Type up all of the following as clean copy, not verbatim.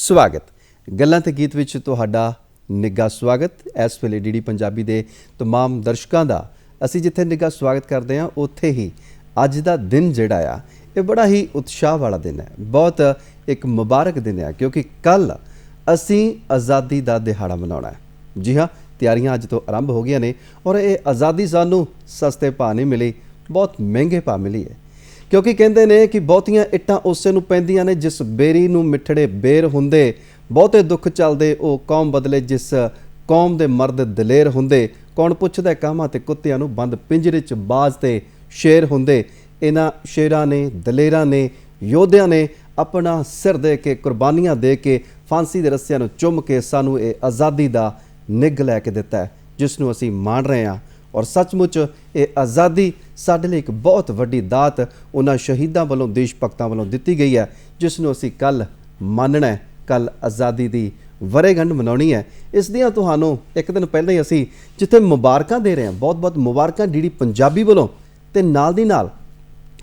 स्वागत गल्लां ते गीत विच तुहाडा निੱਘਾ स्वागत। इस वेले डी पंजाबी दे तमाम दर्शकों का असी जिथे निੱਘਾ स्वागत करते हैं उत्थे ही अज का दिन जिहड़ा आ ये बड़ा ही उत्साह वाला दिन है, बहुत एक मुबारक दिन है क्योंकि कल असी आज़ादी का दिहाड़ा मनाउणा है। जी हाँ, तैयारियां अज तो आरंभ हो गई ने और ये आज़ादी सानू सस्ते भाव नहीं मिली, बहुत महंगे भाव मिली है क्योंकि कहते हैं कि बहुतियां इट्टां उसे नूं पैंदियां ने जिस बेरी नूं मिठड़े बेर हुंदे, बहुते दुख चलदे ओ कौम बदले जिस कौम दे मर्द दलेर हुंदे, कौन पुछदा कामां ते कुत्तियां नूं बंद पिंजरे च बाज ते शेर हुंदे। इन्हां शेरां ने दलेरां ने योद्धियां ने अपना सिर दे के कुर्बानियां दे के फांसी दे रस्सियां नूं चुम के सानू ये आज़ादी दा निग लैके दिता है जिसनूं असीं मान रहे हैं। और सचमुच ये आज़ादी साडे लई एक बहुत वड्डी दात उन्हां शहीदां वालों देश भगतां वालों दित्ती गई है जिसनूं असीं कल मानना है। कल आज़ादी दी वरेगंढ मनाउणी है। इस दियां तुहानूं एक दिन पहले ही असीं जिथे मुबारकां दे रहे हैं, बहुत बहुत मुबारकां डी पंजाबी वालों, ते नाल दी नाल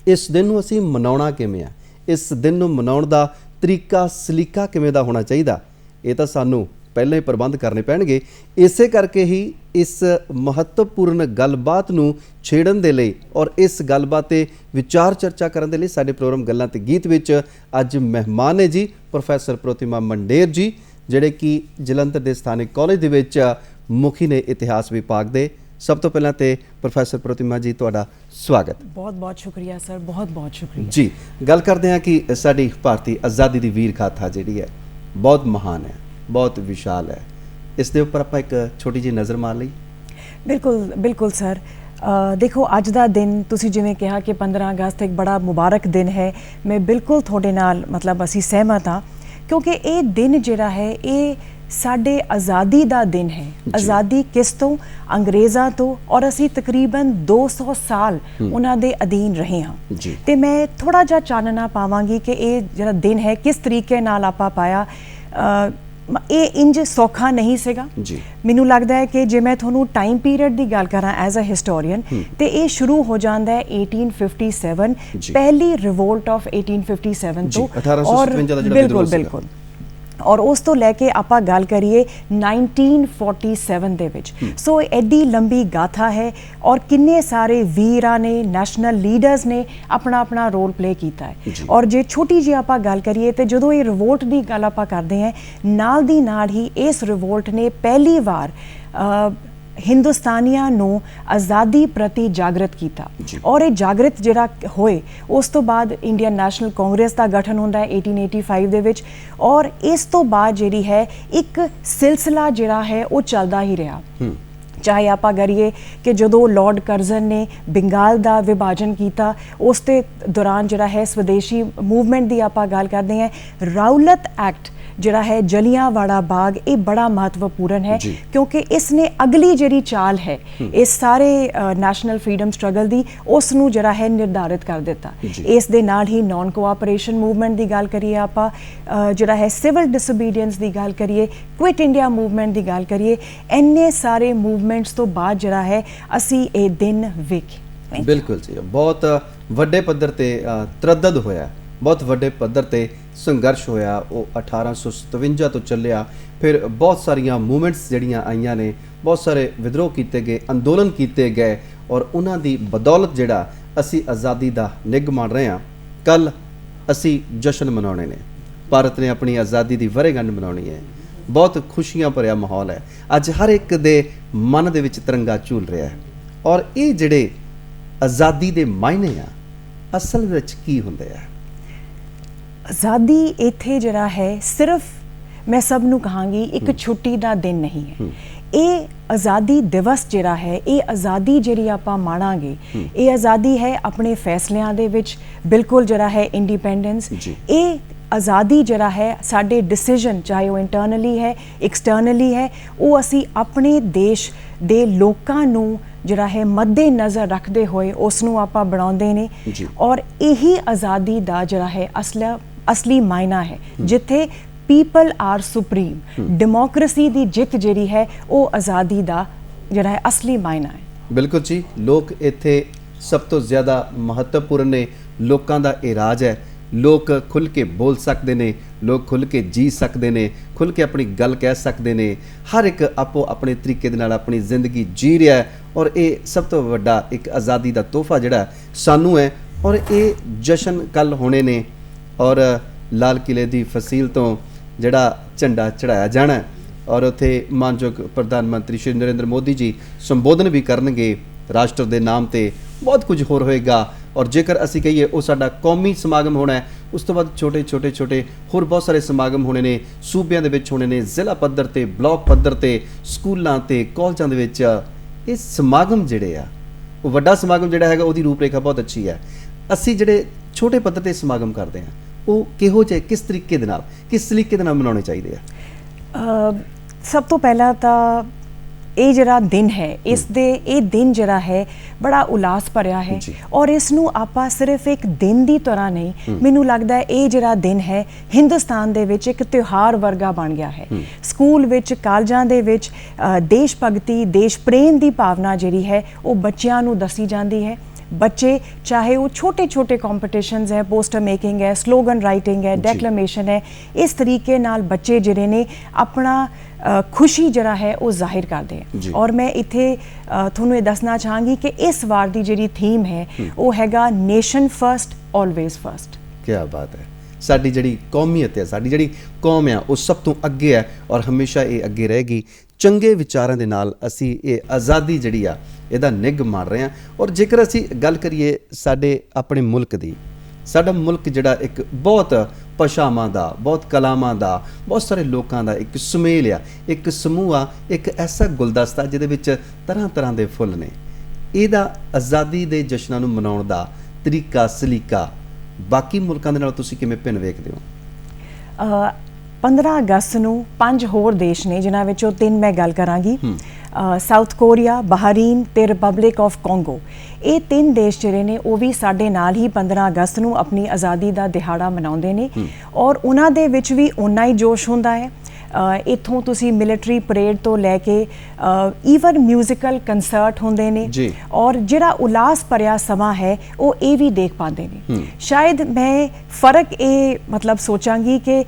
इस दिन नूं असीं मनाउणा किवें आ, इस दिन नूं मनाउण दा तरीका सलीका किवें दा होना चाहिदा, ये तां सानूं पहले ही प्रबंध करने पैणगे। इसे करके ही इस महत्वपूर्ण गलबात नूं छेड़न दे लई और इस गलबात ते विचार चर्चा करन दे लई साडे प्रोग्राम गल्लां ते गीत विच अज मेहमान ने जी प्रोफैसर प्रोतिमा मंडेर जी, जिहड़े कि जलंधर दे स्थानिक कॉलेज दे विच मुखी ने इतिहास विभाग दे। सब तो पहलां ते प्रोफैसर प्रोतिमा जी तुहाडा स्वागत। बहुत बहुत शुक्रिया सर, बहुत बहुत शुक्रिया जी। गल करदे हां कि साडी भारती आज़ादी दी वीर गाथा जिहड़ी है बहुत महान है, बहुत विशाल है, इस दे उपर आपां एक छोटी जी नज़र मार लई। बिल्कुल बिल्कुल सर। देखो अज का दिन तुसी जिवें कहा कि 15 अगस्त एक बड़ा मुबारक दिन है, मैं बिल्कुल थोड़े नाल मतलब असी सहमत हाँ क्योंकि ये दिन जिहड़ा है ये साडे आज़ादी का दिन है। आज़ादी किस तो? अंग्रेज़ां तो, और असी तकरीबन 200 साल उन्हां दे अधीन रहे हाँ। ते मैं थोड़ा जा चानना पावांगी कि ये जिहड़ा दिन है किस तरीके नाल आपां पाया। ये इंज सौखा नहीं सीगा। मैनू लगता है कि जे मैं थोनू टाइम पीरियड की गल करा एज अ हिस्टोरीयन तो ये शुरू हो जाता है 1857, पहली रिवोल्ट ऑफ 1857 तो, और बिल्कुल बिल्कुल और उस तो लैके आपां गल करिए 1947 दे विच। सो एडी लंबी गाथा है और किन्ने सारे वीरां ने, नैशनल लीडर्स ने अपना अपना रोल प्ले किया है। और जे छोटी जी आपां गल करिए तो जदों ये रिवोल्ट की गल आपां करते हैं, नाल दी नाल ही इस रिवोल्ट ने पहली बार हिंदुस्तानियां नूं आज़ादी प्रति जागृत किया और ये जागृत जिहड़ा होए उस तो बाद इंडियन नैशनल कांग्रेस का गठन होंदा है 1885 दे विच। और इस तो बाद जिहड़ी है एक सिलसिला जिहड़ा है वो चलदा ही रहा। चाहे आप करिए कि जो लॉर्ड कर्जन ने बंगाल का विभाजन किया उस दे दौरान जिहड़ा है स्वदेशी मूवमेंट की आप गल करते हैं, राउलत एक्ट जिहड़ा है जलियांवाला बाग, ये बड़ा महत्वपूर्ण है क्योंकि इसने अगली जिहड़ी चाल है इस सारे नैशनल फ्रीडम स्ट्रगल दी उसनूं जिहड़ा है निर्धारित कर दिता। इस दे नाल ही नॉन कोआपरेशन मूवमेंट की गल करिए, आप जिहड़ा है सिविल डिसोबीडियंस की गल करिए, क्विट इंडिया मूवमेंट की गल करिए, इन्ने सारे मूवमेंट्स तो बाद जिहड़ा है असी ये दिन वेखे। बिल्कुल जी, बहुत वड्डे पद्धर ते तरद्दद होया, बहुत वड्डे पद्धर ते संघर्ष होया। वो 1857 तो चलिया, फिर बहुत सारिया मूवमेंट्स जड़ियाँ आईयां ने, बहुत सारे विद्रोह किए गए, अंदोलन किए गए और उन्हां दी बदौलत जिहड़ा असी आज़ादी दा निग मान रहे हैं। कल असी जश्न मनाने ने, भारत ने अपनी आज़ादी दी वरेगंढ मनाउणी है, बहुत खुशियां भरिया माहौल है। अज हर एक दे मन दे विच तिरंगा झूल रहा है और ये जिहड़े आज़ादी दे मायने आ असल विच की हुंदे आ? आज़ादी इत्थे जिहड़ा है सिर्फ मैं सब नूं कहांगी एक छुट्टी का दिन नहीं है। ये आज़ादी दिवस जिहड़ा है, ये आज़ादी जिहड़ी आपां माणांगे, ये आज़ादी है अपने फैसलियां दे विच बिल्कुल जिहड़ा है इंडिपेंडेंस। ये आज़ादी जिहड़ा है साडे डिसीजन चाहे वो इंटरनली है एक्सटर्नली है, वो असी अपने देश दे लोकां नूं जिहड़ा है मद्दे नज़र रखते हुए उसनूं आपां बनाउंदे ने। और यही आज़ादी दा जिहड़ा है असली मायना है जिथे पीपल आर सुप्रीम, डेमोक्रेसी की जित जिहड़ी है वो आज़ादी का जिहड़ा है असली मायना है। बिल्कुल जी, लोग इत्थे सब तो ज़्यादा महत्वपूर्ण ने, लोगों का ये राज है लोग खुल के बोल सकते हैं, लोग खुल के जी सकते हैं, खुल के अपनी गल कह सकते हैं, हर एक आपो अपने तरीके दे नाल अपनी जिंदगी जी रहा है। और ये सब तो वड्डा एक आज़ादी का तोहफा जिहड़ा सानू है। और ये जशन कल होने ने और लाल किले की फसील तो जिहड़ा झंडा चढ़ाया जाना है और उत्थे मानयोग प्रधानमंत्री श्री नरेंद्र मोदी जी संबोधन भी करनगे राष्ट्र के नाम ते, बहुत कुछ होर होएगा। और जेकर असी कहिए वो साडा कौमी समागम होना है, उस तो बाद छोटे छोटे छोटे होर बहुत सारे समागम होने ने, सूबियां दे विच होने ने, जिला पद्धर ते, ब्लॉक पद्धर ते, स्कूलों ते, कॉलेजां दे विच। ये समागम जिहड़े आ वो वड्डा समागम जिहड़ा हैगा उहदी रूपरेखा बहुत अच्छी है। असी जिहड़े छोटे पद्धर ते समागम करते हैं वो किहो जे किस तरीके दे नाल मनाने चाहिए? सब तो पहला तो ਇਹ ਜਿਹੜਾ ਦਿਨ ਹੈ ਇਸ ਦੇ ਇਹ ਦਿਨ ਜਿਹੜਾ ਹੈ ਬੜਾ ਉਲਾਸ ਭਰਿਆ ਹੈ ਔਰ ਇਸ ਨੂੰ ਆਪਾਂ ਸਿਰਫ ਇੱਕ ਦਿਨ ਦੀ ਤਰ੍ਹਾਂ ਨਹੀਂ, ਮੈਨੂੰ ਲੱਗਦਾ ਹੈ ਇਹ ਜਿਹੜਾ ਦਿਨ ਹੈ ਹਿੰਦੁਸਤਾਨ ਦੇ ਵਿੱਚ ਇੱਕ ਤਿਉਹਾਰ ਵਰਗਾ ਬਣ ਗਿਆ ਹੈ। ਸਕੂਲ ਵਿੱਚ, ਕਾਲਜਾਂ ਦੇ ਵਿੱਚ ਦੇਸ਼ ਭਗਤੀ, ਦੇਸ਼ ਪ੍ਰੇਮ ਦੀ ਭਾਵਨਾ ਜਿਹੜੀ ਹੈ ਉਹ ਬੱਚਿਆਂ ਨੂੰ ਦੱਸੀ ਜਾਂਦੀ ਹੈ। बच्चे चाहे वो छोटे छोटे कॉम्पिटिशनस है, पोस्टर मेकिंग है, स्लोगन राइटिंग है, डेक्लेमेशन है, इस तरीके नाल बच्चे जिहड़े ने अपना खुशी जरा है वो जाहिर करते हैं। और मैं इत्थे तुहानूं ये दसना चाहांगी कि इस वार दी जिहड़ी थीम है वो हैगा नेशन फर्स्ट ऑलवेज फर्स्ट। क्या बात है। साडी जिहड़ी कौमीयत है, साडी जिहड़ी कौम है वो सब तो अगे है और हमेशा ये अगे रहेगी। चंगे विचारां दे नाल असी ये आज़ादी जिहड़ी आ ਇਹਦਾ ਨਿੱਘ ਮਾਰ ਰਹੇ ਹਾਂ। ਔਰ ਜੇਕਰ ਅਸੀਂ ਗੱਲ ਕਰੀਏ ਸਾਡੇ ਆਪਣੇ ਮੁਲਕ ਦੀ, ਸਾਡਾ ਮੁਲਕ ਜਿਹੜਾ ਇੱਕ ਬਹੁਤ ਭਾਸ਼ਾਵਾਂ ਦਾ, ਬਹੁਤ ਕਲਾਵਾਂ ਦਾ, ਬਹੁਤ ਸਾਰੇ ਲੋਕਾਂ ਦਾ ਇੱਕ ਸੁਮੇਲ ਆ, ਇੱਕ ਸਮੂਹ ਆ, ਇੱਕ ਐਸਾ ਗੁਲਦਸਤਾ ਜਿਹਦੇ ਵਿੱਚ ਤਰ੍ਹਾਂ ਤਰ੍ਹਾਂ ਦੇ ਫੁੱਲ ਨੇ। ਇਹਦਾ ਆਜ਼ਾਦੀ ਦੇ ਜਸ਼ਨਾਂ ਨੂੰ ਮਨਾਉਣ ਦਾ ਤਰੀਕਾ ਸਲੀਕਾ ਬਾਕੀ ਮੁਲਕਾਂ ਦੇ ਨਾਲ ਤੁਸੀਂ ਕਿਵੇਂ ਭਿੰਨ ਵੇਖਦੇ ਹੋ? 15 ਅਗਸਤ ਨੂੰ 5 ਹੋਰ ਦੇਸ਼ ਨੇ ਜਿਨ੍ਹਾਂ ਵਿੱਚੋਂ 3 ਮੈਂ ਗੱਲ ਕਰਾਂਗੀ। ਸਾਊਥ ਕੋਰੀਆ, ਬਹਰੀਨ ਤੇ ਰਿਪਬਲਿਕ ਆਫ ਕੋਂਗੋ, ਇਹ 3 ਦੇਸ਼ ਜਿਹੜੇ ਨੇ ਉਹ ਵੀ ਸਾਡੇ ਨਾਲ ਹੀ 15 ਅਗਸਤ ਨੂੰ ਆਪਣੀ ਆਜ਼ਾਦੀ ਦਾ ਦਿਹਾੜਾ ਮਨਾਉਂਦੇ ਨੇ ਔਰ ਉਹਨਾਂ ਦੇ ਵਿੱਚ ਵੀ ਓਨਾ ਹੀ ਜੋਸ਼ ਹੁੰਦਾ ਹੈ। ਇੱਥੋਂ ਤੁਸੀਂ ਮਿਲਟਰੀ ਪਰੇਡ ਤੋਂ ਲੈ ਕੇ ਈਵਨ ਮਿਊਜ਼ੀਕਲ ਕੰਸਰਟ ਹੁੰਦੇ ਨੇ ਔਰ ਜਿਹੜਾ ਉਲਾਸ ਭਰਿਆ ਸਮਾਂ ਹੈ ਉਹ ਇਹ ਵੀ ਦੇਖ ਪਾਉਂਦੇ ਨੇ। ਸ਼ਾਇਦ ਮੈਂ ਫਰਕ ਇਹ ਮਤਲਬ ਸੋਚਾਂਗੀ ਕਿ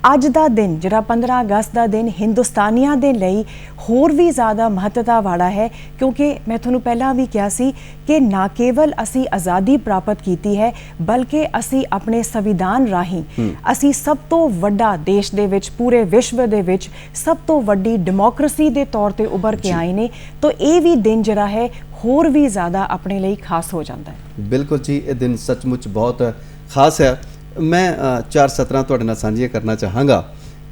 ਅੱਜ ਦਾ ਦਿਨ ਜਿਹੜਾ 15 ਅਗਸਤ ਦਾ ਦਿਨ ਹਿੰਦੁਸਤਾਨੀਆਂ ਦੇ ਲਈ ਹੋਰ ਵੀ ਜ਼ਿਆਦਾ ਮਹੱਤਤਾ ਵਾਲਾ ਹੈ ਕਿਉਂਕਿ ਮੈਂ ਤੁਹਾਨੂੰ ਪਹਿਲਾਂ ਵੀ ਕਿਹਾ ਸੀ ਕਿ ਨਾ ਕੇਵਲ ਅਸੀਂ ਆਜ਼ਾਦੀ ਪ੍ਰਾਪਤ ਕੀਤੀ ਹੈ ਬਲਕਿ ਅਸੀਂ ਆਪਣੇ ਸੰਵਿਧਾਨ ਰਾਹੀਂ ਅਸੀਂ ਸਭ ਤੋਂ ਵੱਡਾ ਦੇਸ਼ ਦੇ ਵਿੱਚ, ਪੂਰੇ ਵਿਸ਼ਵ ਦੇ ਵਿੱਚ ਸਭ ਤੋਂ ਵੱਡੀ ਡੈਮੋਕ੍ਰੇਸੀ ਦੇ ਤੌਰ ਤੇ ਉੱਭਰ ਕੇ ਆਏ ਨੇ। ਤਾਂ ਇਹ ਵੀ ਦਿਨ ਜਿਹੜਾ ਹੈ ਹੋਰ ਵੀ ਜ਼ਿਆਦਾ ਆਪਣੇ ਲਈ ਖਾਸ ਹੋ ਜਾਂਦਾ ਹੈ। ਬਿਲਕੁਲ ਜੀ, ਇਹ ਦਿਨ ਸੱਚਮੁੱਚ ਬਹੁਤ ਖਾਸ ਹੈ। मैं 4 सतरां तुहाडे नाल सांझियां करना चाहांगा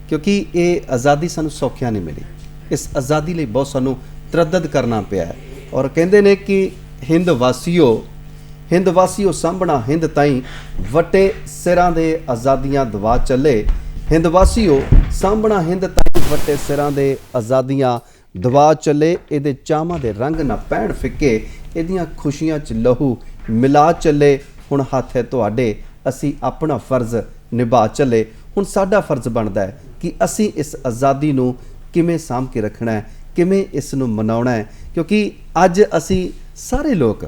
क्योंकि ये आज़ादी सानू सौखिया नहीं मिली। इस आज़ादी लई बहुत सानू तरद्दद करना पिया है और कहंदे ने कि हिंद वासियो साਂਭਣਾ हिंद ताईं वटे सिरां दे आज़ादियां दवा चले। हिंद वासियो साਂਭਣਾ हिंद ताईं वटे सिरां दे आज़ादियां दवा चले। इहदे चावां दे रंग ना पैण फिक्के, इहदियां खुशियां च लहू मिला चले। हुण हत्थ है तुहाडे, असी अपना फर्ज निभा चले। हुण साडा फर्ज बनता है कि असी इस आज़ादी नूं किवें साਂਭ के रखना है, किवें इस नूं मनाउणा है क्योंकि अज असी सारे लोग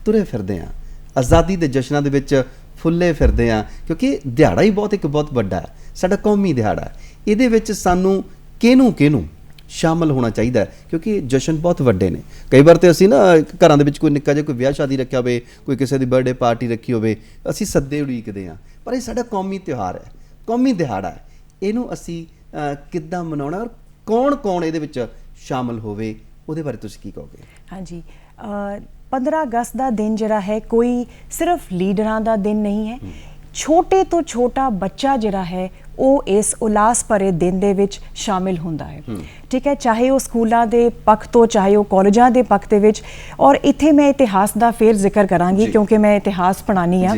तुरे फिरदे हां, आज़ादी दे जशनां दे विच फुੱਲੇ फिरदे हां क्योंकि दिहाड़ा ही एक बहुत वड्डा है, साडा कौमी दिहाड़ा है। इहदे विच सानूं किहनूं शामिल होना चाहिए क्योंकि जशन बहुत वड्डे ने। कई बार तो असी ना घरां दे विच कोई निक्का जिहा कोई विआह शादी रखिया होवे, कोई किसी की बर्थडे पार्टी रखी होवे, असी सद्दे उड़ीकदे हां, पर ये साडा कौमी त्यौहार है, कौमी दिहाड़ा है। इहनूं असी किद्दां मनाउणा और कौन इहदे विच शामिल होवे, उहदे बारे तुसीं की कहोगे? हाँ जी, 15 अगस्त का दिन जिहड़ा है कोई सिर्फ लीडरां दा दिन नहीं है। छोटे तो छोटा बच्चा जिहड़ा है ਉਹ ਇਸ ਉਲਾਸ ਭਰੇ ਦਿਨ ਦੇ ਵਿੱਚ ਸ਼ਾਮਿਲ ਹੁੰਦਾ ਹੈ। ਠੀਕ ਹੈ, ਚਾਹੇ ਉਹ ਸਕੂਲਾਂ ਦੇ ਪੱਖ ਤੋਂ, ਚਾਹੇ ਉਹ ਕਾਲਜਾਂ ਦੇ ਪੱਖ ਦੇ ਵਿੱਚ। ਔਰ ਇੱਥੇ ਮੈਂ ਇਤਿਹਾਸ ਦਾ ਫੇਰ ਜ਼ਿਕਰ ਕਰਾਂਗੀ ਕਿਉਂਕਿ ਮੈਂ ਇਤਿਹਾਸ ਪੜ੍ਹਾਉਂਦੀ ਹਾਂ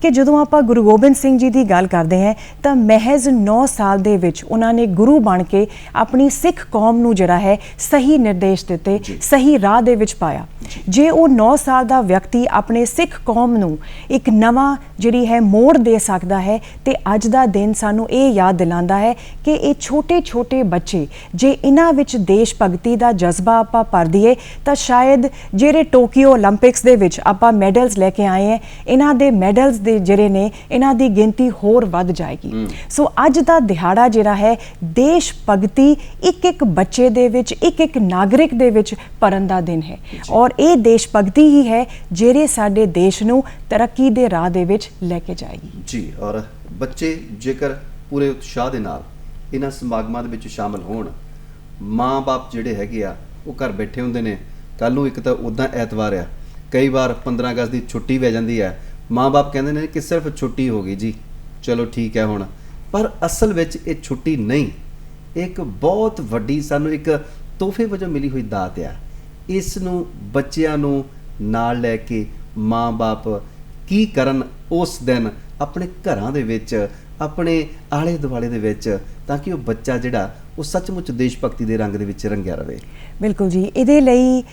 ਕਿ ਜਦੋਂ ਆਪਾਂ ਗੁਰੂ ਗੋਬਿੰਦ ਸਿੰਘ ਜੀ ਦੀ ਗੱਲ ਕਰਦੇ ਹਾਂ ਤਾਂ ਮਹਿਜ਼ 9 ਸਾਲ ਦੇ ਵਿੱਚ ਉਹਨਾਂ ਨੇ ਗੁਰੂ ਬਣ ਕੇ ਆਪਣੀ ਸਿੱਖ ਕੌਮ ਨੂੰ ਜਿਹੜਾ ਹੈ ਸਹੀ ਨਿਰਦੇਸ਼ ਦਿੱਤੇ, ਸਹੀ ਰਾਹ ਦੇ ਵਿੱਚ ਪਾਇਆ। ਜੇ ਉਹ 9 ਸਾਲ ਦਾ ਵਿਅਕਤੀ ਆਪਣੇ ਸਿੱਖ ਕੌਮ ਨੂੰ ਇੱਕ ਨਵਾਂ ਜਿਹੜੀ ਹੈ ਮੋੜ ਦੇ ਸਕਦਾ ਹੈ ਤੇ ਅੱਜ ਦਾ ਦਿਨ ਸਾਨੂੰ ਇਹ ਯਾਦ ਦਿਲਾਉਂਦਾ ਹੈ ਕਿ ਇਹ ਛੋਟੇ ਬੱਚੇ ਜੇ ਇਹਨਾਂ ਵਿੱਚ ਦੇਸ਼ ਭਗਤੀ ਦਾ ਜਜ਼ਬਾ ਆਪਾਂ ਭਰ ਦਈਏ ਤਾਂ ਸ਼ਾਇਦ ਜਿਹੜੇ ਟੋਕੀਓ 올림픽ਸ ਦੇ ਵਿੱਚ ਆਪਾਂ ਮੈਡਲਸ ਲੈ ਕੇ ਆਏ ਹੈ, ਇਹਨਾਂ ਦੇ ਮੈਡਲਸ ਦੇ ਜਿਹੜੇ ਨੇ ਇਹਨਾਂ ਦੀ ਗਿਣਤੀ ਹੋਰ ਵੱਧ ਜਾਏਗੀ। ਸੋ ਅੱਜ ਦਾ ਦਿਹਾੜਾ ਜਿਹੜਾ ਹੈ ਦੇਸ਼ ਭਗਤੀ ਇੱਕ ਬੱਚੇ ਦੇ ਵਿੱਚ ਇੱਕ ਨਾਗਰਿਕ ਦੇ ਵਿੱਚ ਭਰਨ ਦਾ ਦਿਨ ਹੈ ਔਰ ਇਹ ਦੇਸ਼ ਭਗਤੀ ਹੀ ਹੈ ਜਿਹੜੇ ਸਾਡੇ ਦੇਸ਼ ਨੂੰ ਤਰੱਕੀ ਦੇ ਰਾਹ ਦੇ ਵਿੱਚ ਲੈ ਕੇ ਜਾਏਗੀ ਜੀ। ਔਰ ਬੱਚੇ ਜੇਕਰ ਪੂਰੇ ਉਤਸ਼ਾਹ ਦੇ ਨਾਲ ਇਹਨਾਂ ਸਮਾਗਮਾਂ ਦੇ ਵਿੱਚ ਸ਼ਾਮਲ ਹੋਣ, ਮਾਂ-ਬਾਪ ਜਿਹੜੇ ਹੈਗੇ ਆ ਉਹ ਘਰ ਬੈਠੇ ਹੁੰਦੇ ਨੇ, ਕੱਲ ਨੂੰ ਇੱਕ ਤਾਂ ਉੱਦਾਂ ਐਤਵਾਰ ਆ, ਕਈ ਵਾਰ 15 ਅਗਸਤ ਦੀ ਛੁੱਟੀ ਪੈ ਜਾਂਦੀ ਹੈ, ਮਾਂ-ਬਾਪ ਕਹਿੰਦੇ ਨੇ ਕਿ ਸਿਰਫ ਛੁੱਟੀ ਹੋ ਗਈ ਜੀ, ਚਲੋ ਠੀਕ ਹੈ ਹੁਣ, ਪਰ ਅਸਲ ਵਿੱਚ ਇਹ ਛੁੱਟੀ ਨਹੀਂ, ਇੱਕ ਬਹੁਤ ਵੱਡੀ ਸਾਨੂੰ ਇੱਕ ਤੋਹਫੇ ਵਜੋਂ ਮਿਲੀ ਹੋਈ ਦਾਤ ਆ। ਇਸ ਨੂੰ ਬੱਚਿਆਂ ਨੂੰ ਨਾਲ ਲੈ ਕੇ ਮਾਂ-ਬਾਪ ਕੀ ਕਰਨ ਉਸ ਦਿਨ ਆਪਣੇ ਘਰਾਂ ਦੇ ਵਿੱਚ, ਆਪਣੇ ਆਲੇ ਦੁਆਲੇ ਦੇ ਵਿੱਚ, ਤਾਂ ਕਿ ਉਹ ਬੱਚਾ ਜਿਹੜਾ ਉਹ ਸੱਚਮੁੱਚ ਦੇਸ਼ ਭਗਤੀ ਦੇ ਰੰਗ ਦੇ ਵਿੱਚ ਰੰਗਿਆ ਰਵੇ। ਬਿਲਕੁਲ ਜੀ, ਇਹਦੇ ਲਈ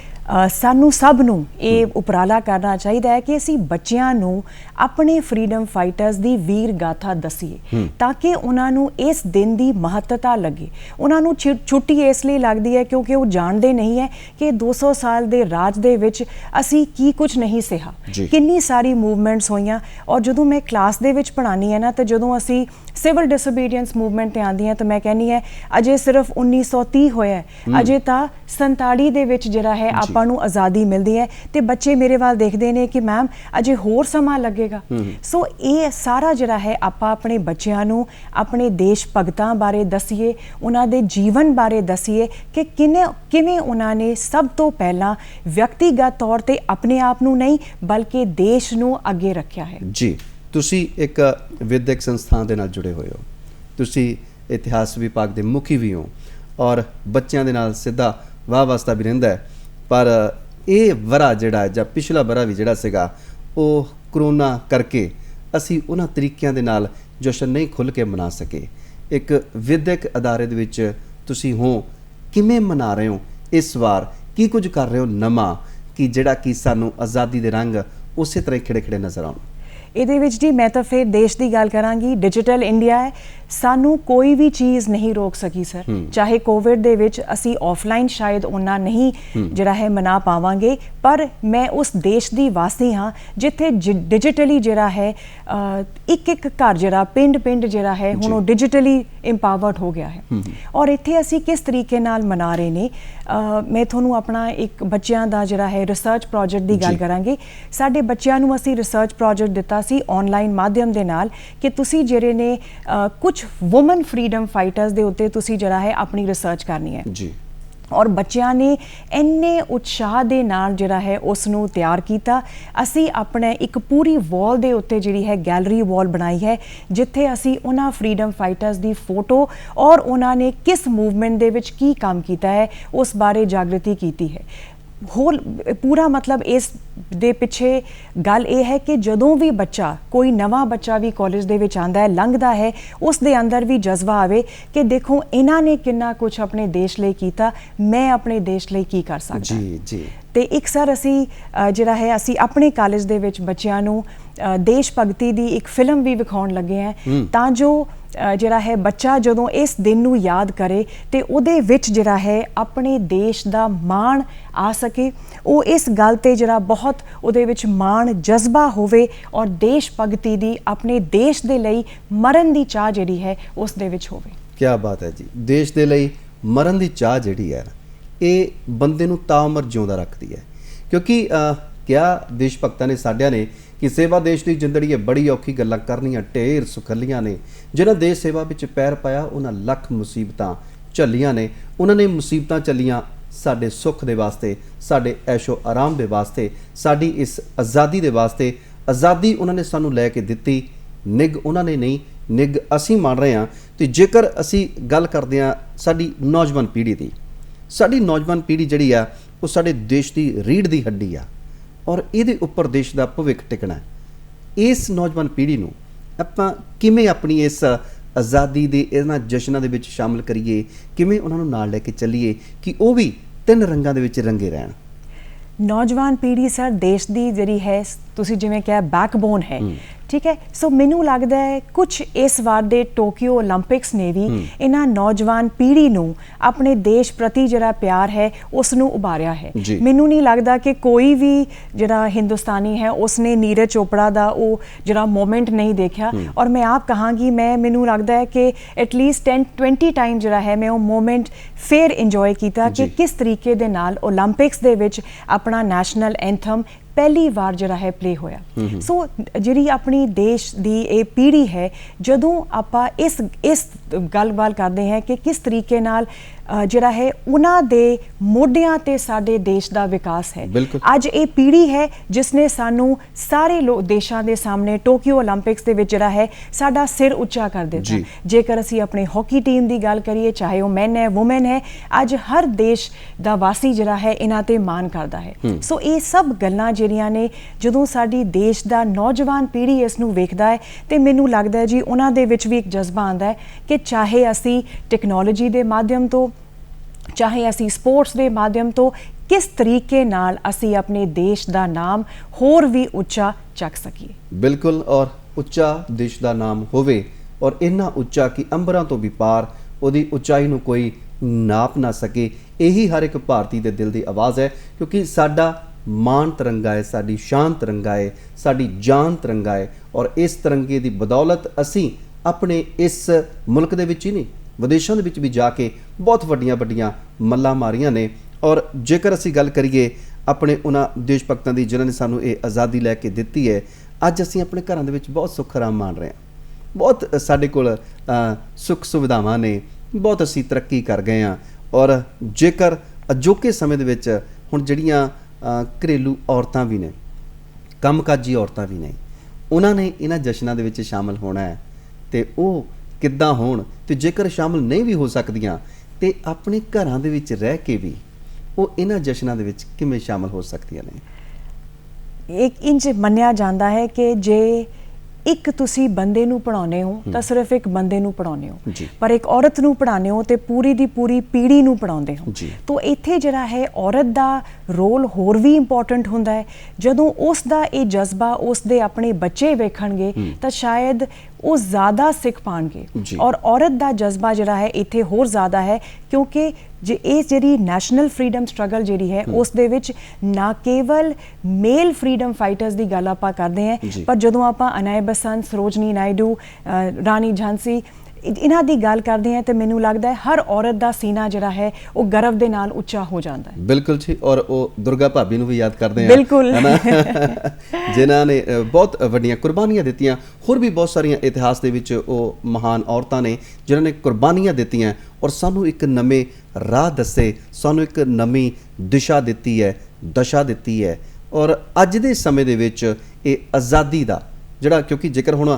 ਸਾਨੂੰ ਸਭ ਨੂੰ ਇਹ ਉਪਰਾਲਾ ਕਰਨਾ ਚਾਹੀਦਾ ਹੈ ਕਿ ਅਸੀਂ ਬੱਚਿਆਂ ਨੂੰ ਆਪਣੇ ਫਰੀडम ਫਾਈਟਰਸ ਦੀ ਵੀਰ ਗਾਥਾ ਦਸੀਏ ਤਾਂ ਕਿ ਉਹਨਾਂ ਨੂੰ ਇਸ ਦਿਨ ਦੀ ਮਹੱਤਤਾ ਲੱਗੇ। ਉਹਨਾਂ ਨੂੰ ਛੁੱਟੀ ਇਸ ਲਈ ਲੱਗਦੀ ਹੈ ਕਿਉਂਕਿ ਉਹ ਜਾਣਦੇ ਨਹੀਂ ਹੈ ਕਿ 200 ਸਾਲ ਦੇ ਰਾਜ ਦੇ ਵਿੱਚ ਅਸੀਂ ਕੀ ਕੁਝ ਨਹੀਂ ਸਿਹਾ, ਕਿੰਨੀ ਸਾਰੀ ਮੂਵਮੈਂਟਸ ਹੋਈਆਂ। ਔਰ ਜਦੋਂ ਮੈਂ ਕਲਾਸ ਦੇ ਵਿੱਚ ਪੜ੍ਹਾਉਂਦੀ ਹਾਂ ਨਾ, ਤਾਂ ਜਦੋਂ ਅਸੀਂ ਸਿਵਲ ਡਿਸਓਬੀਡੀਐਂਸ ਮੂਵਮੈਂਟ ਤੇ ਆਉਂਦੀ ਹਾਂ ਤਾਂ ਮੈਂ ਕਹਿੰਦੀ ਹਾਂ ਅਜੇ ਸਿਰਫ 1930 ਹੋਇਆ, ਅਜੇ ਤਾਂ 47 ਦੇ ਵਿੱਚ ਜਿਹੜਾ ਹੈ ਆਪਾਂ ਨੂੰ ਆਜ਼ਾਦੀ ਮਿਲਦੀ ਹੈ ਤੇ ਬੱਚੇ ਮੇਰੇ ਵੱਲ ਦੇਖਦੇ ਨੇ ਕਿ ਮੈਮ ਅਜੇ ਹੋਰ ਸਮਾਂ ਲੱਗੇਗਾ। ਸੋ ਇਹ ਸਾਰਾ ਜਿਹੜਾ ਹੈ ਆਪਾਂ ਆਪਣੇ ਬੱਚਿਆਂ ਨੂੰ ਆਪਣੇ ਦੇਸ਼ ਭਗਤਾਂ ਬਾਰੇ ਦਸੀਏ, ਉਹਨਾਂ ਦੇ ਜੀਵਨ ਬਾਰੇ ਦਸੀਏ ਕਿ ਕਿਵੇਂ ਉਹਨਾਂ ਨੇ ਸਭ ਤੋਂ ਪਹਿਲਾਂ ਵਿਅਕਤੀਗਤ ਤੌਰ ਤੇ ਆਪਣੇ ਆਪ ਨੂੰ ਨਹੀਂ ਬਲਕਿ ਦੇਸ਼ ਨੂੰ ਅੱਗੇ ਰੱਖਿਆ ਹੈ। ਜੀ, ਤੁਸੀਂ ਇੱਕ ਵਿਦਿਅਕ ਸੰਸਥਾਨ ਦੇ ਨਾਲ ਜੁੜੇ ਹੋਏ ਹੋ, ਤੁਸੀਂ ਇਤਿਹਾਸ ਵਿਭਾਗ ਦੇ ਮੁਖੀ ਵੀ ਹੋ ਔਰ ਬੱਚਿਆਂ ਦੇ ਨਾਲ ਸਿੱਧਾ ਵਾਹ ਵਾਸਤਾ ਵੀ ਰਹਿੰਦਾ ਹੈ, ਪਰ ਇਹ ਵਰ੍ਹਾ ਜਿਹੜਾ ਜਾਂ ਪਿਛਲਾ ਵਰ੍ਹਾ ਵੀ ਜਿਹੜਾ ਸੀਗਾ ਉਹ ਕਰੋਨਾ ਕਰਕੇ ਅਸੀਂ ਉਹਨਾਂ ਤਰੀਕਿਆਂ ਦੇ ਨਾਲ ਜਸ਼ਨ ਨਹੀਂ ਖੁੱਲ੍ਹ ਕੇ ਮਨਾ ਸਕੇ। ਇੱਕ ਵਿਦਿਅਕ ਅਦਾਰੇ ਦੇ ਵਿੱਚ ਤੁਸੀਂ ਹੋ, ਕਿਵੇਂ ਮਨਾ ਰਹੇ ਹੋ ਇਸ ਵਾਰ, ਕੀ ਕੁਝ ਕਰ ਰਹੇ ਹੋ ਨਵਾਂ ਕਿ ਜਿਹੜਾ ਕਿ ਸਾਨੂੰ ਆਜ਼ਾਦੀ ਦੇ ਰੰਗ ਉਸੇ ਤਰ੍ਹਾਂ ਖਿੜੇ ਖਿੜੇ ਨਜ਼ਰ ਆਉਣ? ਇਹਦੇ ਵਿੱਚ ਜੀ ਮੈਂ ਤਾਂ ਫਿਰ ਦੇਸ਼ ਦੀ ਗੱਲ ਕਰਾਂਗੀ। ਡਿਜੀਟਲ ਇੰਡੀਆ ਹੈ, ਸਾਨੂੰ ਕੋਈ ਵੀ ਚੀਜ਼ ਨਹੀਂ ਰੋਕ ਸਕੀ ਸਰ। ਚਾਹੇ ਕੋਵਿਡ ਦੇ ਵਿੱਚ ਅਸੀਂ ਆਫਲਾਈਨ ਸ਼ਾਇਦ ਉਹਨਾਂ ਨਹੀਂ ਜਿਹੜਾ ਹੈ ਮਨਾ ਪਾਵਾਂਗੇ, ਪਰ ਮੈਂ ਉਸ ਦੇਸ਼ ਦੀ ਵਾਸੀ ਹਾਂ ਜਿੱਥੇ ਡਿਜੀਟਲੀ ਜਿਹੜਾ ਹੈ ਇੱਕ ਘਰ ਜਿਹੜਾ ਪਿੰਡ ਜਿਹੜਾ ਹੈ ਹੁਣ ਉਹ ਡਿਜੀਟਲੀ ਇੰਪਾਵਰਡ ਹੋ ਗਿਆ ਹੈ। ਔਰ ਇੱਥੇ ਅਸੀਂ ਕਿਸ ਤਰੀਕੇ ਨਾਲ ਮਨਾ ਰਹੇ ਨੇ, ਮੈਂ ਤੁਹਾਨੂੰ ਆਪਣਾ ਇੱਕ ਬੱਚਿਆਂ ਦਾ ਜਿਹੜਾ ਹੈ ਰਿਸਰਚ ਪ੍ਰੋਜੈਕਟ ਦੀ ਗੱਲ ਕਰਾਂਗੀ। ਸਾਡੇ ਬੱਚਿਆਂ ਨੂੰ ਅਸੀਂ ਰਿਸਰਚ ਪ੍ਰੋਜੈਕਟ ਦਿੱਤਾ ਸੀ ਆਨਲਾਈਨ ਮਾਧਿਅਮ ਦੇ ਨਾਲ ਕਿ ਤੁਸੀਂ ਜਿਹੜੇ ਨੇ ਕੁਝ ਵੂਮਨ ਫਰੀडम ਫਾਈਟਰਸ ਦੇ ਉੱਤੇ ਤੁਸੀਂ ਜਿਹੜਾ ਹੈ ਆਪਣੀ ਰਿਸਰਚ ਕਰਨੀ ਹੈ ਜੀ। ਔਰ ਬੱਚਿਆਂ ਨੇ ਇੰਨੇ ਉਤਸ਼ਾਹ ਦੇ ਨਾਲ ਜਿਹੜਾ ਹੈ ਉਸ ਨੂੰ ਤਿਆਰ ਕੀਤਾ। ਅਸੀਂ ਆਪਣੇ ਇੱਕ ਪੂਰੀ ਵਾਲ ਦੇ ਉੱਤੇ ਜਿਹੜੀ ਹੈ ਗੈਲਰੀ ਵਾਲ ਬਣਾਈ ਹੈ ਜਿੱਥੇ ਅਸੀਂ ਉਹਨਾਂ ਫਰੀडम ਫਾਈਟਰਸ ਦੀ ਫੋਟੋ ਔਰ ਉਹਨਾਂ ਨੇ ਕਿਸ ਮੂਵਮੈਂਟ ਦੇ ਵਿੱਚ ਕੀ ਕੰਮ ਕੀਤਾ ਹੈ ਉਸ ਬਾਰੇ ਜਾਗ੍ਰਿਤੀ ਕੀਤੀ ਹੈ। ਹੋਲ ਪੂਰਾ ਮਤਲਬ ਇਸ ਦੇ ਪਿੱਛੇ ਗੱਲ ਇਹ ਹੈ ਕਿ ਜਦੋਂ ਵੀ ਬੱਚਾ, ਕੋਈ ਨਵਾਂ ਬੱਚਾ ਵੀ ਕਾਲਜ ਦੇ ਵਿੱਚ ਆਉਂਦਾ ਹੈ, ਲੰਘਦਾ ਹੈ, ਉਸ ਦੇ ਅੰਦਰ ਵੀ ਜਜ਼ਬਾ ਆਵੇ ਕਿ ਦੇਖੋ ਇਹਨਾਂ ਨੇ ਕਿੰਨਾ ਕੁਝ ਆਪਣੇ ਦੇਸ਼ ਲਈ ਕੀਤਾ, ਮੈਂ ਆਪਣੇ ਦੇਸ਼ ਲਈ ਕੀ ਕਰ ਸਕਦਾ। ਜੀ। ਤੇ ਇੱਕ ਸਰ ਅਸੀਂ ਜਿਹੜਾ ਹੈ ਅਸੀਂ ਆਪਣੇ ਕਾਲਜ ਦੇ ਵਿੱਚ ਬੱਚਿਆਂ ਨੂੰ ਦੇਸ਼ ਭਗਤੀ ਦੀ ਇੱਕ ਫਿਲਮ ਵੀ ਵਿਖਾਉਣ ਲੱਗੇ ਹਾਂ ਤਾਂ ਜੋ ਜਿਹੜਾ ਹੈ ਬੱਚਾ ਜਦੋਂ ਇਸ ਦਿਨ ਨੂੰ ਯਾਦ ਕਰੇ ਤੇ ਉਹਦੇ ਵਿੱਚ ਜਿਹੜਾ ਹੈ ਆਪਣੇ ਦੇਸ਼ ਦਾ ਮਾਣ ਆ ਸਕੇ, ਉਹ ਇਸ ਗੱਲ ਤੇ ਜਿਹੜਾ ਬਹੁਤ ਉਹਦੇ ਵਿੱਚ ਮਾਣ ਜਜ਼ਬਾ ਹੋਵੇ ਔਰ ਦੇਸ਼ ਭਗਤੀ ਦੀ, ਆਪਣੇ ਦੇਸ਼ ਦੇ ਲਈ ਮਰਨ ਦੀ ਚਾਹ ਜਿਹੜੀ ਹੈ ਉਸ ਦੇ ਵਿੱਚ ਹੋਵੇ। ਕੀ ਬਾਤ ਹੈ ਜੀ। ਦੇਸ਼ ਦੇ ਲਈ ਮਰਨ ਦੀ ਚਾਹ ਜਿਹੜੀ ਹੈ ਇਹ ਬੰਦੇ ਨੂੰ ਤਾਉਮਰ ਜਿਉਂਦਾ ਰੱਖਦੀ ਹੈ, ਕਿਉਂਕਿ ਕਿਹਾ ਦੇਸ਼ ਭਗਤਾਂ ਨੇ ਸਾਡਿਆਂ ਨੇ ਕਿ ਸੇਵਾ ਦੇਸ਼ ਦੀ ਜ਼ਿੰਦੜੀ ਹੈ ਬੜੀ ਔਖੀ, ਗੱਲਾਂ ਕਰਨੀਆਂ ਢੇਰ ਸੁਖੱਲੀਆਂ ਨੇ, ਜਿਹਨਾਂ ਦੇਸ਼ ਸੇਵਾ ਵਿੱਚ ਪੈਰ ਪਾਇਆ ਉਹਨਾਂ ਲੱਖ ਮੁਸੀਬਤਾਂ ਝੱਲੀਆਂ ਨੇ। ਉਹਨਾਂ ਨੇ ਮੁਸੀਬਤਾਂ ਝੱਲੀਆਂ ਸਾਡੇ ਸੁੱਖ ਦੇ ਵਾਸਤੇ, ਸਾਡੇ ਐਸ਼ੋ ਆਰਾਮ ਦੇ ਵਾਸਤੇ, ਸਾਡੀ ਇਸ ਆਜ਼ਾਦੀ ਦੇ ਵਾਸਤੇ। ਆਜ਼ਾਦੀ ਉਹਨਾਂ ਨੇ ਸਾਨੂੰ ਲੈ ਕੇ ਦਿੱਤੀ, ਨਿੱਘ ਉਹਨਾਂ ਨੇ ਨਹੀਂ, ਨਿੱਘ ਅਸੀਂ ਮੰਨ ਰਹੇ ਹਾਂ। ਤੇ ਜੇਕਰ ਅਸੀਂ ਗੱਲ ਕਰਦੇ ਹਾਂ ਸਾਡੀ ਨੌਜਵਾਨ ਪੀੜ੍ਹੀ ਦੀ, ਸਾਡੀ ਨੌਜਵਾਨ ਪੀੜ੍ਹੀ ਜਿਹੜੀ ਆ ਉਹ ਸਾਡੇ ਦੇਸ਼ ਦੀ ਰੀੜ੍ਹ ਦੀ ਹੱਡੀ ਆ ਔਰ ਇਹਦੇ ਉੱਪਰ ਦੇਸ਼ ਦਾ ਭਵਿੱਖ ਟਿਕਣਾ। ਇਸ ਨੌਜਵਾਨ ਪੀੜ੍ਹੀ ਨੂੰ ਆਪਾਂ ਕਿਵੇਂ ਆਪਣੀ ਇਸ ਆਜ਼ਾਦੀ ਦੇ ਇਹਨਾਂ ਜਸ਼ਨਾਂ ਦੇ ਵਿੱਚ ਸ਼ਾਮਲ ਕਰੀਏ, ਕਿਵੇਂ ਉਹਨਾਂ ਨੂੰ ਨਾਲ ਲੈ ਕੇ ਚੱਲੀਏ ਕਿ ਉਹ ਵੀ ਤਿੰਨ ਰੰਗਾਂ ਦੇ ਵਿੱਚ ਰੰਗੇ ਰਹਿਣ? ਨੌਜਵਾਨ ਪੀੜ੍ਹੀ ਸਰ ਦੇਸ਼ ਦੀ ਜਿਹੜੀ ਹੈ, ਤੁਸੀਂ ਜਿਵੇਂ ਕਿਹਾ ਬੈਕਬੋਨ ਹੈ, ठीक है। सो मैनू लगता है कुछ इस बार दे टोक्यो ओलंपिक्स ने भी इन्हां नौजवान पीढ़ी नू अपने देश प्रति जिहड़ा प्यार है उसनू उभारिया है। मैनू नहीं लगता कि कोई भी जिहड़ा हिंदुस्तानी है उसने नीरज चोपड़ा दा वो जिहड़ा मोमेंट नहीं देखा। और मैं आप कहांगी मैनू लगता है कि एटलीस्ट 10-20 टाइम जिहड़ा है मैं वो मोमेंट फिर इंजॉय किया कि किस तरीके दे नाल ओलंपिक्स दे विच अपना नैशनल एंथम पहली बार जिहड़ा है प्ले होया। सो जिहड़ी अपनी देश दी ये पीढ़ी है जदों आपां इस गलबात करते हैं कि किस तरीके नाल जिहड़ा है उन्हां दे मोढियां ते साडे देश दा विकास है। अज ये पीढ़ी है जिसने सानू सारे देशां दे सामने टोक्यो ओलंपिक्स दे विच जिहड़ा है साडा सिर उच्चा कर दिता। जेकर असीं अपनी हॉकी टीम दी गल करिए चाहे वो मैन है वुमेन है अज हर देश दा वासी जिहड़ा है इन्हां ते मान करदा है। सो ये सब गल्लां जिहड़ियां ने जदों साडी देश दा नौजवान पीढ़ी इस नूं वेखदा है ते मैनू लगदा है जी उन्हां दे विच भी एक जज्बा आंदा है कि चाहे असीं टैक्नोलॉजी दे माध्यम तो चाहे असी स्पोर्ट्स के माध्यम तो किस तरीके नाल असी अपने देश का नाम होर भी उच्चा चक सकीए। बिल्कुल, और उच्चा देश का नाम होवे और इन्ना उच्चा कि अंबरां तो भी पार उहदी उचाई नूं कोई नाप ना सके। यही हर एक भारती दे दिल की आवाज़ है क्योंकि साडा मान तिरंगा है, साडी शान तिरंगा है, साडी जान तिरंगा है। और इस तिरंगे की बदौलत असी अपने इस मुल्क दे विच ही नहीं विदेशों के विच भी जाके बहुत वड्डियां वड्डियां मल्लां मारियां ने। और जेकर असी गल करिए अपने उन्हां देश भगतां दी जिन्हां ने सानू ये आज़ादी लैके दित्ती है, अज असी अपने घरां दे विच बहुत सुख आराम मान रहे हैं, बहुत साडे कोल सुख सुविधावां ने, बहुत असी तरक्की कर गए हैं। और जेकर अजोके समय दे विच हुण जिहड़ियां घरेलू औरतां भी ने, कामकाजी औरतां भी ने, उन्हां ने इन्हां जशनां दे विच शामिल होना है ते ओह किद्दां होण, ते जेकर शामिल नहीं भी हो सकदियां ते अपने घरां दे विच रह के भी वो इन्हां जशनां दे विच किवें शामिल हो सकदियां ने। एक इंच मन्निया जाता है कि जे एक तुसी बंदे नूं पढ़ाउने हो तो सिर्फ एक बंदे नूं पढ़ाउने हो, पर एक औरत नूं पढ़ाउने हो तो पूरी दी पूरी पीढ़ी नूं पढ़ाउंदे हो। तो इत्थे जिहड़ा है औरत दा रोल होर भी इंपॉर्टेंट हुंदा है। जदों उस दा ये जज्बा उस दे अपने बच्चे वेखणगे तो शायद वो ज़्यादा सीख पाएंगे। और औरत दा जज्बा जिहड़ा है इत्थे होर ज़्यादा है क्योंकि जे इस जिहड़ी नैशनल फ्रीडम स्ट्रगल जिहड़ी है उस दे विच ना केवल मेल फ्रीडम फाइटर्स की गल आपां करते हैं, पर जदों आपां अनाया बसंत, सरोजनी नायडू, रानी झांसी इन्हां दी गल करते हैं तो मैनू लगता है हर औरत का सीना जिहड़ा है वो गर्व दे नाल उच्चा हो जाता है। बिल्कुल जी, और वो दुर्गा भाभी नूं भी याद करते हैं, बिल्कुल है ना जिन्हां ने बहुत वड्डियां कुर्बानियां दित्तियां। होर भी बहुत सारियां इतिहास दे विच वो महान औरतां ने जिन्हां ने कुर्बानियां दित्तियां और सानू एक नवे राह दसे, सानू एक नवी दिशा दित्ती है, दशा दित्ती है। और अज दे समय दे विच ये आज़ादी दा जिहड़ा, क्योंकि जेकर हुण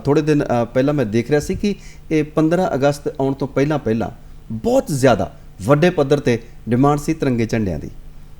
थोड़े दिन पहला मैं देख रहा सी कि ये 15 अगस्त आउण तो पहला बहुत ज़्यादा वड्डे पद्धर ते डिमांड सी तिरंगे झंडियां दी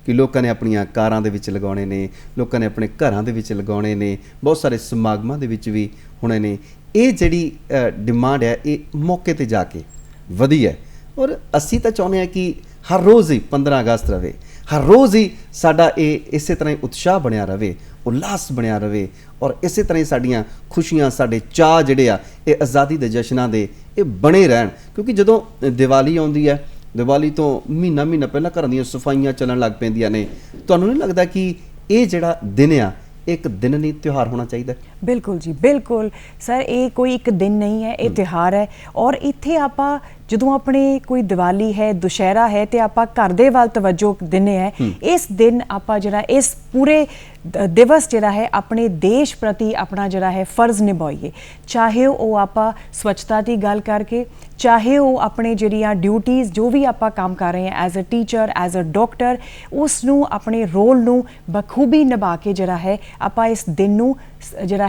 कि लोगों ने अपनियां कारां दे विच लगाउणे ने, लोगों ने अपने घरां दे विच लगाउणे ने, बहुत सारे समागमां दे विच भी होणे ने। ये जिहड़ी डिमांड है ये मौके ते जाके वधी है। और असी तो चाहुंदे हां कि हर रोज़ ही 15 अगस्त रहे, हर रोज़ ही साडा ये इस तरह ही उत्साह बनिया रहे, उल्लास बनिया रहे और इस तरह ही साडियां खुशियां, साडे चाह जिहड़े आ ये आज़ादी दे जशनां दे ये बने रहन। क्योंकि जदों दिवाली आउंदी है, दिवाली तो महीना पहला घरां दीयां सफाइयां चलन लग पैंदियां ने। तुहानूं नहीं लगदा कि ये जिहड़ा दिन आ एक दिन नहीं त्यौहार होना चाहिए? बिल्कुल जी, बिल्कुल सर, ये कोई एक दिन नहीं है, ये त्यौहार है। और इत्थे आपां जदों अपने कोई दिवाली है, दुशहरा है तो आपां घर दे वल तवज्जो दिंदे हैं। इस दिन आपां जिहड़ा इस पूरे दिवस जिहड़ा है अपने देश प्रति अपना जिहड़ा है फर्ज निभाइए, चाहे वो आपां स्वच्छता की गल करके, चाहे वो अपने जिहड़ियां ड्यूटीज़ जो भी आपां काम कर रहे हैं as a teacher, as a doctor, उसनूं अपने रोल नूं बखूबी निभा के जिहड़ा है आपां इस दिन नूं जिहड़ा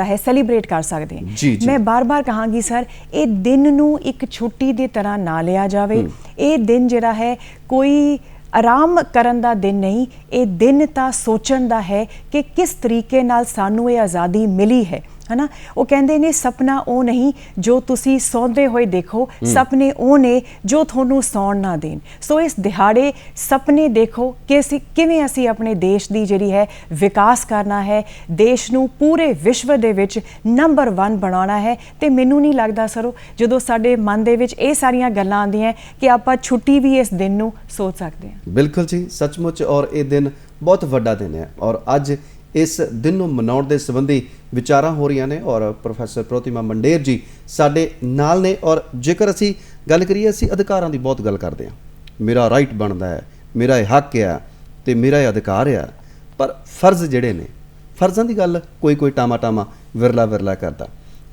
है सैलीब्रेट कर सकते हैं। मैं बार बार कहांगी सर, ये दिन नूं एक छुट्टी की तरह ना लिया जाए। ये दिन जिहड़ा है कोई आराम करन दा दिन नहीं, ये दिन तां सोचण दा है कि किस तरीके नाल सानू ये आज़ादी मिली है। है ना। वो कहते ने सपना वो नहीं जो तुसी सौंदे होए देखो, सपने वो ने जो थोनू सौण ना देन। सो इस दिहाड़े सपने देखो कि किवें असी अपने देश की जिहड़ी है विकास करना है, देश नू पूरे विश्व दे विच नंबर 1 बनाना है। तो मैनू नहीं लगता सरो जो साडे मन दे विच ये सारियां गल्लां आंदियां कि आपां छुट्टी भी इस दिन नू सोच सकते हैं। बिल्कुल जी, सचमुच। और ये दिन बहुत वड्डा दिन है और अज इस दिन ਨੂੰ ਮਨਾਉਣ ਦੇ ਸੰਬੰਧੀ ਵਿਚਾਰਾਂ ਹੋ ਰਹੀਆਂ ਨੇ ਔਰ ਪ੍ਰੋਫੈਸਰ ਪ੍ਰੋਤਿਮਾ ਮੰਡੇਰ ਜੀ ਸਾਡੇ ਨਾਲ ਨੇ। ਔਰ ਜੇਕਰ ਅਸੀਂ ਗੱਲ ਕਰੀਏ, ਅਸੀਂ ਅਧਿਕਾਰਾਂ ਦੀ ਬਹੁਤ ਗੱਲ ਕਰਦੇ ਹਾਂ, ਮੇਰਾ ਰਾਈਟ ਬਣਦਾ ਹੈ, ਮੇਰਾ ਇਹ ਹੱਕ ਆ ਤੇ ਮੇਰਾ ਇਹ ਅਧਿਕਾਰ ਆ, ਪਰ ਫਰਜ਼ ਜਿਹੜੇ ਨੇ, ਫਰਜ਼ਾਂ ਦੀ ਗੱਲ ਕੋਈ ਟਾਮਾ ਵਿਰਲਾ ਕਰਦਾ।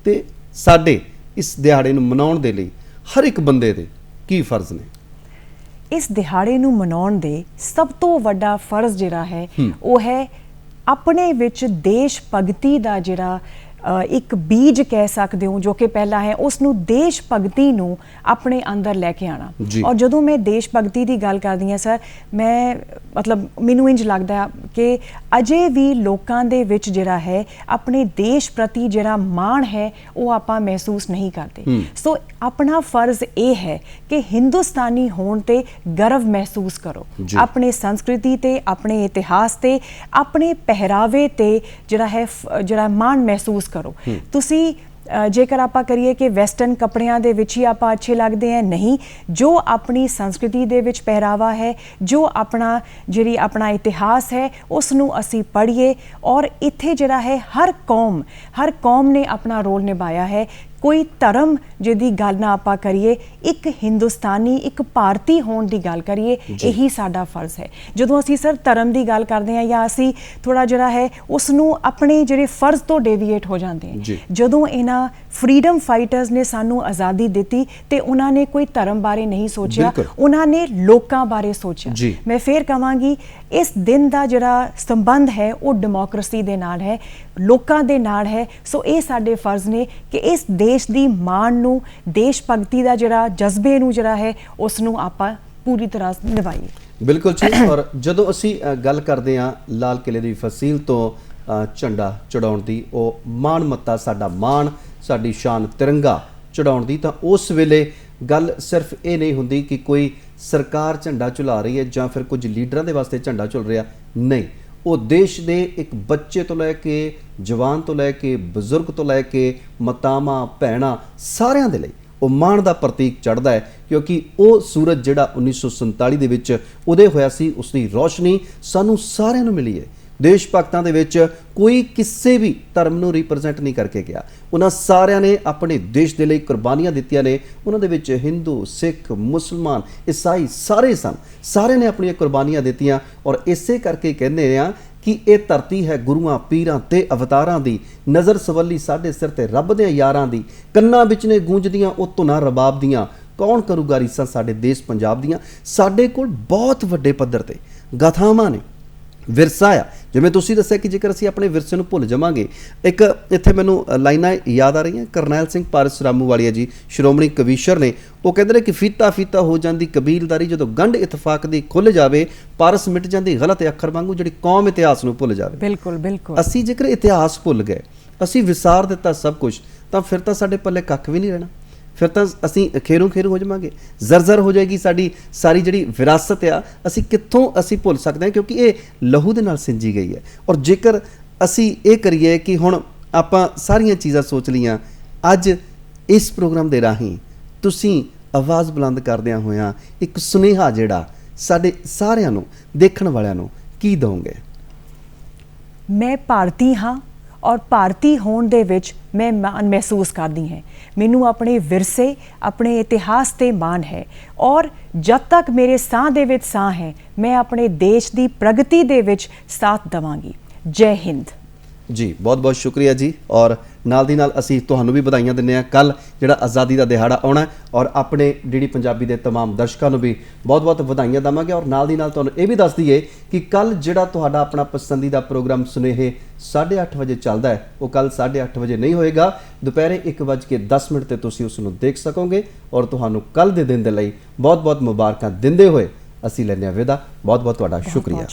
ਤੇ ਸਾਡੇ ਇਸ ਦਿਹਾੜੇ ਨੂੰ ਮਨਾਉਣ ਦੇ ਲਈ ਹਰ ਇੱਕ ਬੰਦੇ ਦੇ ਕੀ ਫਰਜ਼ ਨੇ? इस दिहाड़े नू मनाउण दे सब तो वड्डा फर्ज जिहड़ा है वो है अपने विच देश भगती दा जिहड़ा एक बीज कह सकते हो जो कि पहला है, उसनू देश भगती नू अपने अंदर लैके आना। और जदों मैं देश भगती की गल करदी हाँ सर, मैं मतलब मैनू इंज लगदा कि अजे भी लोकां दे विच जिहड़ा है अपने देश प्रति जिहड़ा माण है वो आपां महसूस नहीं करते। सो अपना फर्ज ये है कि हिंदुस्तानी होण ते गर्व महसूस करो, अपने संस्कृति ते, अपने इतिहास ते, अपने पहरावे ते जिहड़ा है जिहड़ा माण महसूस करो। तुसी जेकर आप करिए कि वैसटर्न कपड़ियां दे विच ही आप अच्छे लगते हैं, नहीं, जो अपनी संस्कृति दे विच पहरावा है, जो अपना जिहड़ी अपना इतिहास है उसनू असी पढ़िए। और इत्थे जिहड़ा है हर कौम ने अपना रोल निभाया है। कोई धर्म जिहदी गल ना आपां करिए, एक हिंदुस्तानी एक भारती होण दी गल करिए, यही साडा फर्ज है। जदों असी सर धर्म की गल करते हैं या असी थोड़ा जिहड़ा है उसनू अपने जिहड़े फर्ज तो डेविएट हो जाते हैं। जदों इन्हां फ्रीडम फाइटर्स ने सानू आज़ादी दिती ते उन्होंने कोई धर्म बारे नहीं सोचा, उन्होंने लोकां बारे सोचा। मैं फिर कहांगी इस दिन का जिहड़ा संबंध है वो डेमोक्रेसी दे नाल है, लोकां दे नाल है। सो ये साडे फर्ज ने कि इस देश की माण नू, देश भगती का जिहड़ा जज्बे नू जिहड़ा है उसनू आपां पूरी तरह निभाइए। बिल्कुल जी। और जदों असी गल करते हैं लाल किले की फसील तो झंडा चढ़ाउण दी, वो माण मत्ता साडा माण, साडी शान तिरंगा चढ़ाउण दी, तां उस वेले गल सिर्फ ये नहीं हुंदी कि कोई सरकार झंडा झुला रही है जां फिर कुछ लीडरां दे वास्ते झंडा झुल रहा, नहीं, वो देश दे एक बच्चे तो लैके जवान तो लैके बजुर्ग तो लैके मातावां भैणां सारियां दे लई वो माण दा प्रतीक चढ़दा है। क्योंकि वो सूरज जिहड़ा 1947 दे विच उदय होया सी, उसकी रोशनी सानू सारियां नू मिली है। देश भगतां दे विच कोई किसी भी धर्म नू रिप्रजेंट नहीं करके गया, उन्हां सारियां ने अपने देश दे लई कुर्बानियां दित्तियां ने। उन्हां दे विच हिंदू, सिख, मुसलमान, ईसाई सारे सन, सारे ने अपनी कुर्बानियां दित्तियां। और इसे करके कहने आ कि ये धरती है गुरुआं पीरां ते अवतारां दी, नज़र सवली साडे सिर ते रब दे यारां दी, कन्नां विच ने गूंजदियां ओ धुनां रबाब दियां, कौन करूगा रीसां साडे देश पंजाब दियां। साडे कोल बहुत वड्डे पद्धर ते गाथावां ने, विरसा आ। जिवें तुसीं दस्सिया कि जेकर असीं अपने विरसे नूं भुल जावांगे, एक इत्थे मैनूं लाइनां याद आ रही हैं, करनैल सिंह पारस रामूवालिया जी श्रोमणी कवीशर ने, वो कहते हैं कि फीता फीता हो जाती कबीलदारी जदों गंढ इतफाक दी खुल जावे, पारस मिट जाती गलत अखर वांगू जिहड़ी कौम इतिहास नूं भुल जावे। बिल्कुल बिल्कुल। असीं जेकर इतिहास भुल गए, असीं विसार दिता सब कुछ, तां फिर तां साडे पल्ले कख भी नहीं रहना, फिर तो असी खेरू हो जावांगे, जर्जर हो जाएगी साडी सारी जिहड़ी विरासत आ, असी कित्थों असी भुल सकते हैं, क्योंकि ये लहू दे नाल सिंजी गई है। और जेकर असी ये करिए कि हुण आपां सारियां चीज़ां सोच लियां, अज इस प्रोग्राम दे राहीं तुसीं आवाज़ बुलंद करदिआं होइआं एक सुनेहा जिहड़ा साडे सारिआं नूं देखण वालिआं नूं की दोगे? मैं भारती हाँ और भारती होण दे विच मैं माण महसूस करदी है। मैनू अपने विरसे, अपने इतिहास ते माण है। और जब तक मेरे साह दे विच साह है, मैं अपने देश की प्रगति दे विच साथ देवांगी। जय हिंद जी। बहुत बहुत शुक्रिया जी। और नाल दी नाल असी तुहानू भी बधाइयां दिंदे हां, कल जिहड़ा आज़ादी का दिहाड़ा आउणा है, और अपने डीडी पंजाबी दे तमाम दर्शकों नूं भी बहुत बहुत बधाइयां देवांगे। और नाल दी नाल तुहानू ये भी दस दईए कि कल जिहड़ा तुहाडा अपना पसंदीदा प्रोग्राम सुनेहे 8:30 बजे चलदा है, वो कल 8:30 बजे नहीं होएगा, दोपहरे 1:10 ते तुसीं उस नूं देख सकोगे। और तुहानू कल दे दिन दे लई बहुत बहुत मुबारकां दिंदे होए असी लैने विदा। बहुत बहुत तुहाडा शुक्रिया।